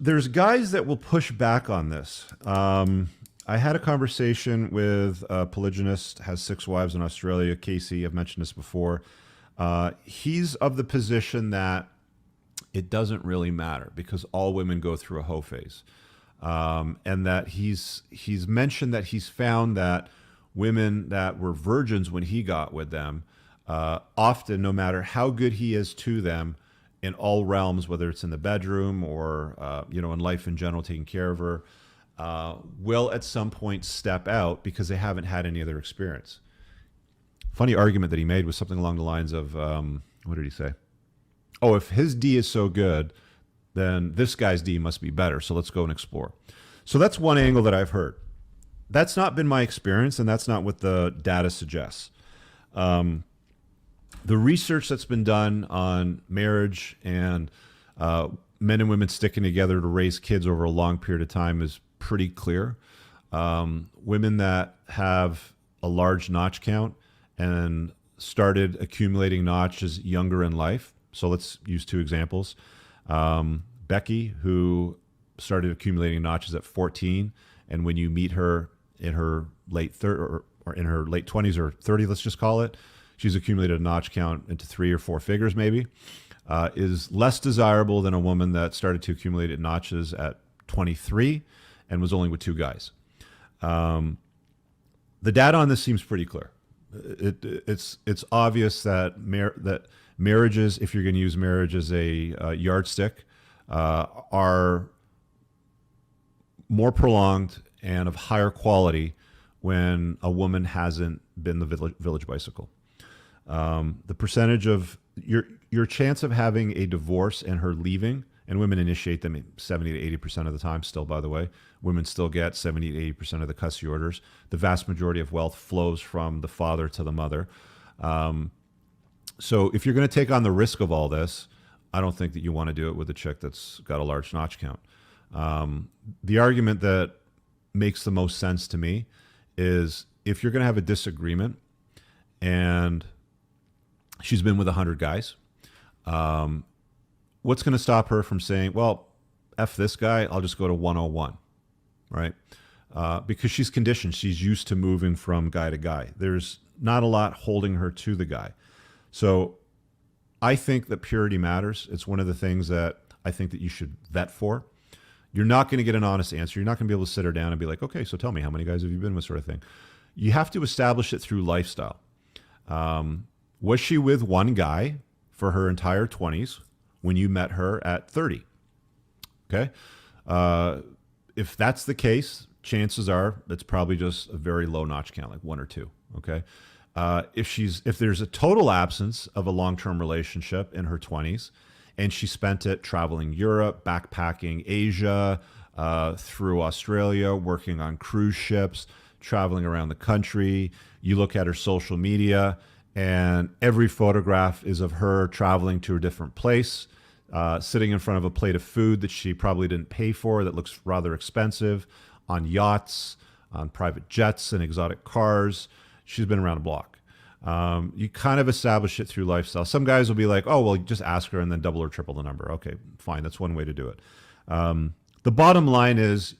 there's guys that will push back on this. I had a conversation with a polygynist, has 6 wives in Australia. Casey, I've mentioned this before. He's of the position that it doesn't really matter because all women go through a hoe phase, and that he's mentioned that he's found that women that were virgins when he got with them, often, no matter how good he is to them in all realms, whether it's in the bedroom or in life in general, taking care of her, will at some point step out because they haven't had any other experience. Funny argument that he made was something along the lines of, what did he say? Oh, if his D is so good, then this guy's D must be better. So let's go and explore. So that's one angle that I've heard. That's not been my experience, and that's not what the data suggests. The research that's been done on marriage and men and women sticking together to raise kids over a long period of time is pretty clear. Women that have a large notch count and started accumulating notches younger in life. So let's use 2 examples. Becky, who started accumulating notches at 14, and when you meet her in her late or in her late 20s or 30, let's just call it, she's accumulated a notch count into 3 or 4 figures maybe, is less desirable than a woman that started to accumulate notches at 23 and was only with 2 guys. The data on this seems pretty clear. It's obvious that that marriages, if you're going to use marriage as a yardstick, are more prolonged and of higher quality when a woman hasn't been the village bicycle. The percentage of your chance of having a divorce and her leaving, and women initiate them 70 to 80% of the time still, by the way. Women still get 70 to 80% of the custody orders. The vast majority of wealth flows from the father to the mother. So if you're going to take on the risk of all this, I don't think that you want to do it with a chick that's got a large notch count. The argument that makes the most sense to me is if you're going to have a disagreement and she's been with 100 guys, what's going to stop her from saying, well, F this guy, I'll just go to 101, right? Because she's conditioned. She's used to moving from guy to guy. There's not a lot holding her to the guy. So I think that purity matters. It's one of the things that I think that you should vet for. You're not going to get an honest answer. You're not going to be able to sit her down and be like, okay, so tell me, how many guys have you been with, sort of thing. You have to establish it through lifestyle. Was she with one guy for her entire 20s when you met her at 30? Okay. If that's the case, chances are it's probably just a very low notch count, like 1 or 2. Okay. If there's a total absence of a long-term relationship in her 20s, and she spent it traveling Europe, backpacking Asia, through Australia, working on cruise ships, traveling around the country, you look at her social media, and every photograph is of her traveling to a different place, sitting in front of a plate of food that she probably didn't pay for, that looks rather expensive, on yachts, on private jets and exotic cars. She's been around the block. You kind of establish it through lifestyle. Some guys will be like, oh, well, just ask her and then double or triple the number. Okay, fine. That's one way to do it. The bottom line is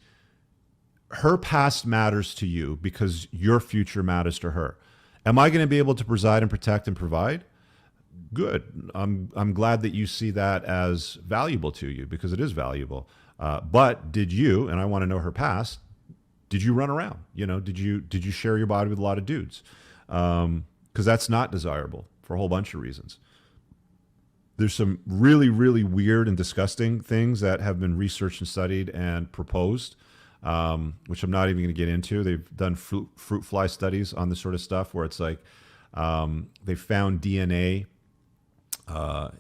her past matters to you because your future matters to her. Am I going to be able to preside and protect and provide? Good. I'm glad that you see that as valuable to you because it is valuable. But did you, and I want to know her past, did you run around? Did you share your body with a lot of dudes? Because that's not desirable for a whole bunch of reasons. There's some really, really weird and disgusting things that have been researched and studied and proposed, which I'm not even going to get into. They've done fruit fly studies on this sort of stuff where it's like they found DNA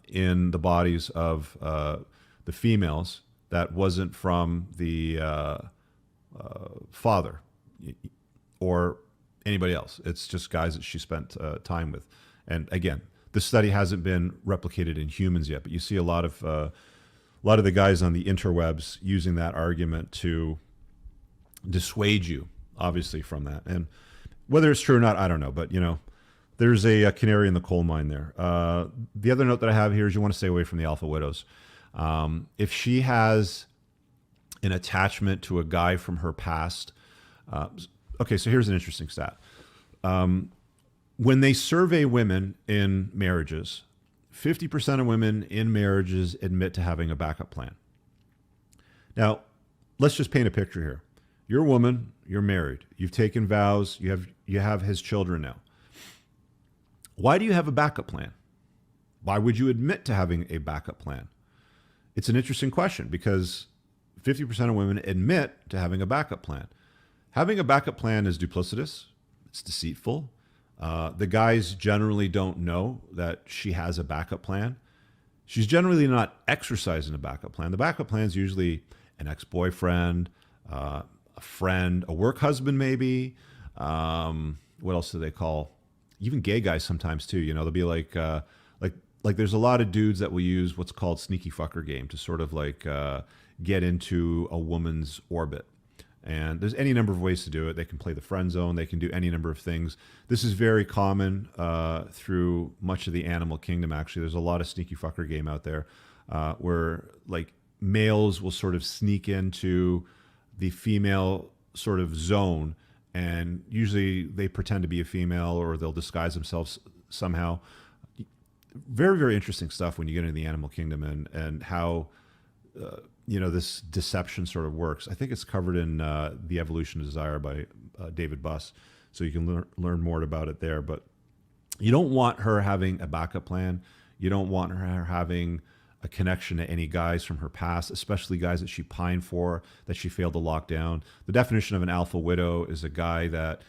in the bodies of the females that wasn't from the father or anybody else. It's just guys that she spent time with. And again, this study hasn't been replicated in humans yet, but you see a lot of the guys on the interwebs using that argument to dissuade you, obviously, from that. And whether it's true or not, I don't know. But there's a canary in the coal mine there. The other note that I have here is you want to stay away from the alpha widows. If she has an attachment to a guy from her past. Okay, so here's an interesting stat. When they survey women in marriages, 50% of women in marriages admit to having a backup plan. Now, let's just paint a picture here. You're a woman, you're married, you've taken vows, you have his children now. Why do you have a backup plan? Why would you admit to having a backup plan? It's an interesting question because 50% of women admit to having a backup plan. Having a backup plan is duplicitous, it's deceitful. The guys generally don't know that she has a backup plan. She's generally not exercising a backup plan. The backup plan is usually an ex-boyfriend, a friend, a work husband maybe. What else do they call? Even gay guys sometimes too. You know, they'll be like there's a lot of dudes that will use what's called sneaky fucker game to sort of like get into a woman's orbit. And there's any number of ways to do it. They can play the friend zone. They can do any number of things. This is very common through much of the animal kingdom, actually. There's a lot of sneaky fucker game out there where like males will sort of sneak into the female sort of zone. And usually they pretend to be a female or they'll disguise themselves somehow. Very, very interesting stuff when you get into the animal kingdom and how this deception sort of works. I think it's covered in The Evolution of Desire by David Buss, so you can learn more about it there. But you don't want her having a backup plan. You don't want her having a connection to any guys from her past, especially guys that she pined for, that she failed to lock down. The definition of an alpha widow is a guy that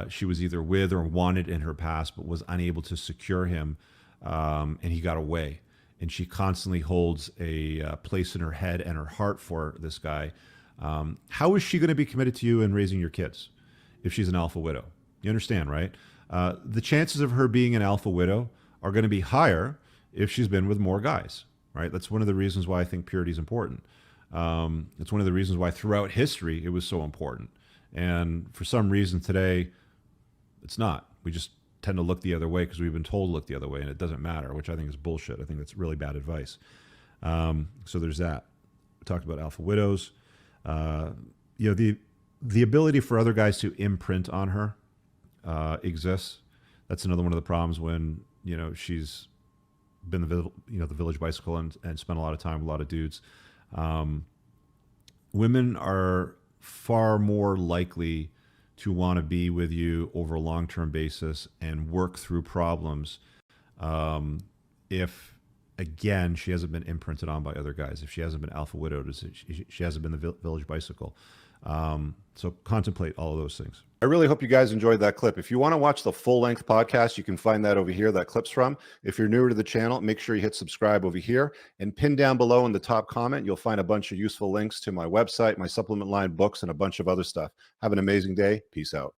she was either with or wanted in her past, but was unable to secure him, and he got away. And she constantly holds a place in her head and her heart for this guy. How is she going to be committed to you and raising your kids if she's an alpha widow? You understand, right? The chances of her being an alpha widow are going to be higher if she's been with more guys, right? That's one of the reasons why I think purity is important. It's one of the reasons why throughout history it was so important. And for some reason today, it's not. We just tend to look the other way because we've been told to look the other way, and it doesn't matter, which I think is bullshit. I think that's really bad advice. So there's that. We talked about alpha widows. The ability for other guys to imprint on her exists. That's another one of the problems when she's been the village bicycle and spent a lot of time with a lot of dudes. Women are far more likely to want to be with you over a long-term basis and work through problems if, again, she hasn't been imprinted on by other guys, if she hasn't been alpha widowed, she hasn't been the village bicycle. So contemplate all of those things. I really hope you guys enjoyed that clip. If you want to watch the full-length podcast, you can find that over here, that clip's from. If you're newer to the channel, make sure you hit subscribe over here. And pinned down below in the top comment, you'll find a bunch of useful links to my website, my supplement line, books, and a bunch of other stuff. Have an amazing day. Peace out.